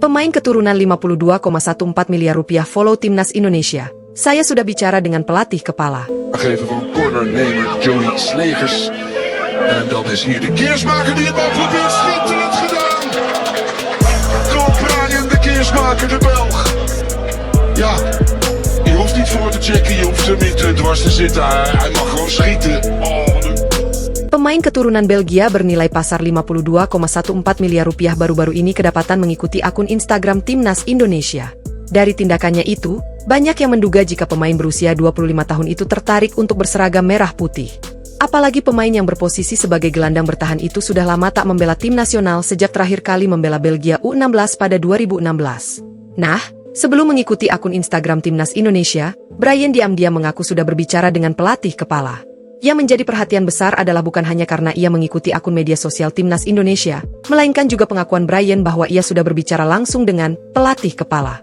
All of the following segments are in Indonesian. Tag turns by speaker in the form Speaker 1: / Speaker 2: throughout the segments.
Speaker 1: Pemain keturunan 52,14 miliar rupiah follow timnas Indonesia. Saya sudah bicara dengan pelatih kepala.
Speaker 2: Geven van cornernemer Joey Slegers. En dan is hier de Keersmaker die het al probeert. Schitterend gedaan. Door Brian de Keersmaker, de Belg. Ja, je hoeft niet voor te checken, je hoeft hem niet dwars te zitten. Hij mag gewoon schieten.
Speaker 1: Pemain keturunan Belgia bernilai pasar 52,14 miliar rupiah baru-baru ini kedapatan mengikuti akun Instagram timnas Indonesia. Dari tindakannya itu, banyak yang menduga jika pemain berusia 25 tahun itu tertarik untuk berseragam merah putih. Apalagi pemain yang berposisi sebagai gelandang bertahan itu sudah lama tak membela tim nasional sejak terakhir kali membela Belgia U16 pada 2016. Nah, sebelum mengikuti akun Instagram timnas Indonesia, Brian diam-diam mengaku sudah berbicara dengan pelatih kepala. Yang menjadi perhatian besar adalah bukan hanya karena ia mengikuti akun media sosial timnas Indonesia, melainkan juga pengakuan Brian bahwa ia sudah berbicara langsung dengan pelatih kepala.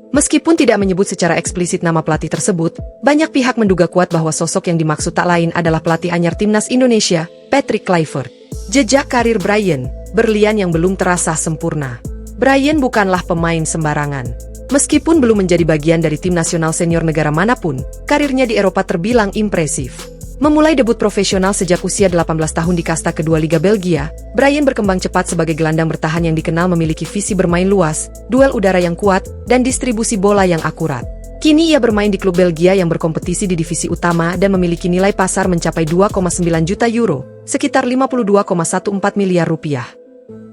Speaker 1: Meskipun tidak menyebut secara eksplisit nama pelatih tersebut, banyak pihak menduga kuat bahwa sosok yang dimaksud tak lain adalah pelatih anyar timnas Indonesia, Patrick Kluivert. Jejak karir Brian, berlian yang belum terasa sempurna. Brian bukanlah pemain sembarangan. Meskipun belum menjadi bagian dari tim nasional senior negara manapun, karirnya di Eropa terbilang impresif. Memulai debut profesional sejak usia 18 tahun di kasta kedua Liga Belgia, Brian berkembang cepat sebagai gelandang bertahan yang dikenal memiliki visi bermain luas, duel udara yang kuat, dan distribusi bola yang akurat. Kini ia bermain di klub Belgia yang berkompetisi di divisi utama dan memiliki nilai pasar mencapai 2,9 juta euro, sekitar 52,14 miliar rupiah.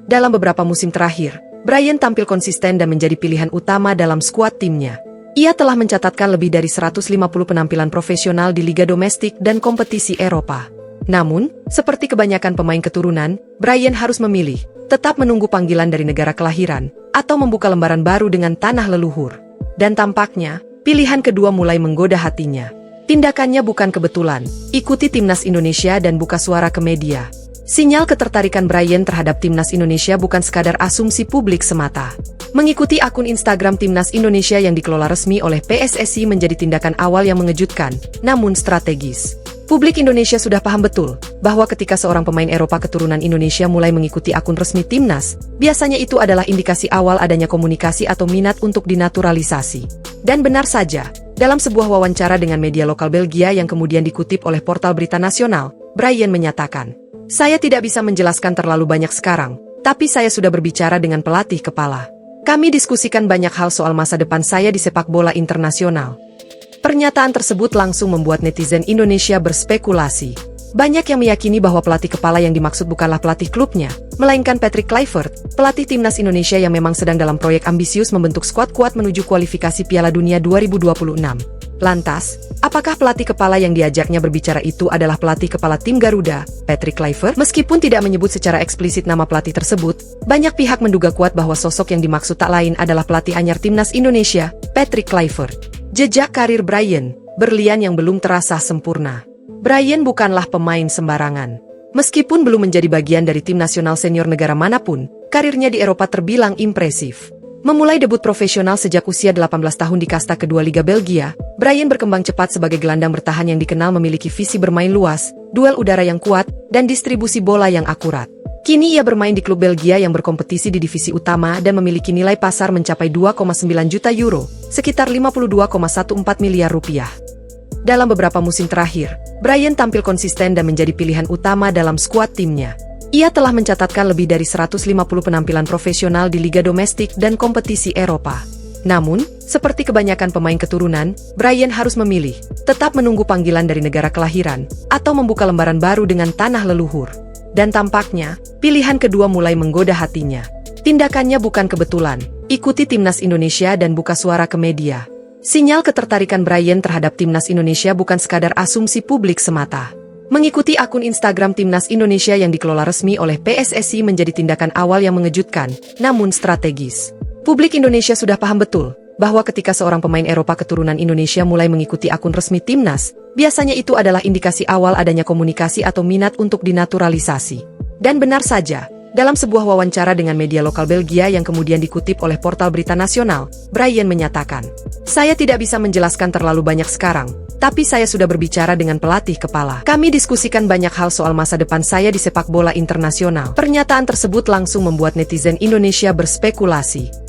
Speaker 1: Dalam beberapa musim terakhir, Brian tampil konsisten dan menjadi pilihan utama dalam skuad timnya. Ia telah mencatatkan lebih dari 150 penampilan profesional di liga domestik dan kompetisi Eropa. Namun, seperti kebanyakan pemain keturunan, Brian harus memilih, tetap menunggu panggilan dari negara kelahiran, atau membuka lembaran baru dengan tanah leluhur. Dan tampaknya, pilihan kedua mulai menggoda hatinya. Tindakannya bukan kebetulan, ikuti timnas Indonesia dan buka suara ke media. Sinyal ketertarikan Brian terhadap timnas Indonesia bukan sekadar asumsi publik semata. Mengikuti akun Instagram timnas Indonesia yang dikelola resmi oleh PSSI menjadi tindakan awal yang mengejutkan, namun strategis. Publik Indonesia sudah paham betul bahwa ketika seorang pemain Eropa keturunan Indonesia mulai mengikuti akun resmi timnas, biasanya itu adalah indikasi awal adanya komunikasi atau minat untuk dinaturalisasi. Dan benar saja, dalam sebuah wawancara dengan media lokal Belgia yang kemudian dikutip oleh portal berita nasional, Brian menyatakan, "Saya tidak bisa menjelaskan terlalu banyak sekarang, tapi saya sudah berbicara dengan pelatih kepala. Kami diskusikan banyak hal soal masa depan saya di sepak bola internasional." Pernyataan tersebut langsung membuat netizen Indonesia berspekulasi. Banyak yang meyakini bahwa pelatih kepala yang dimaksud bukanlah pelatih klubnya, melainkan Patrick Kluivert, pelatih timnas Indonesia yang memang sedang dalam proyek ambisius membentuk skuad kuat menuju kualifikasi Piala Dunia 2026. Lantas, apakah pelatih kepala yang diajaknya berbicara itu adalah pelatih kepala tim Garuda, Patrick Kluivert? Meskipun tidak menyebut secara eksplisit nama pelatih tersebut, banyak pihak menduga kuat bahwa sosok yang dimaksud tak lain adalah pelatih anyar timnas Indonesia, Patrick Kluivert. Jejak karir Brian, berlian yang belum terasa sempurna. Brian bukanlah pemain sembarangan. Meskipun belum menjadi bagian dari tim nasional senior negara manapun, karirnya di Eropa terbilang impresif. Memulai debut profesional sejak usia 18 tahun di kasta kedua Liga Belgia, Brian berkembang cepat sebagai gelandang bertahan yang dikenal memiliki visi bermain luas, duel udara yang kuat, dan distribusi bola yang akurat. Kini ia bermain di klub Belgia yang berkompetisi di divisi utama dan memiliki nilai pasar mencapai 2,9 juta euro, sekitar 52,14 miliar rupiah. Dalam beberapa musim terakhir, Brian tampil konsisten dan menjadi pilihan utama dalam skuad timnya. Ia telah mencatatkan lebih dari 150 penampilan profesional di liga domestik dan kompetisi Eropa. Namun, seperti kebanyakan pemain keturunan, Brian harus memilih, tetap menunggu panggilan dari negara kelahiran, atau membuka lembaran baru dengan tanah leluhur. Dan tampaknya, pilihan kedua mulai menggoda hatinya. Tindakannya bukan kebetulan, ikuti timnas Indonesia dan buka suara ke media. Sinyal ketertarikan Brian terhadap timnas Indonesia bukan sekadar asumsi publik semata. Mengikuti akun Instagram timnas Indonesia yang dikelola resmi oleh PSSI menjadi tindakan awal yang mengejutkan, namun strategis. Publik Indonesia sudah paham betul bahwa ketika seorang pemain Eropa keturunan Indonesia mulai mengikuti akun resmi timnas, biasanya itu adalah indikasi awal adanya komunikasi atau minat untuk dinaturalisasi. Dan benar saja, dalam sebuah wawancara dengan media lokal Belgia yang kemudian dikutip oleh portal berita nasional, Brian menyatakan, "Saya tidak bisa menjelaskan terlalu banyak sekarang, tapi saya sudah berbicara dengan pelatih kepala. Kami diskusikan banyak hal soal masa depan saya di sepak bola internasional." Pernyataan tersebut langsung membuat netizen Indonesia berspekulasi.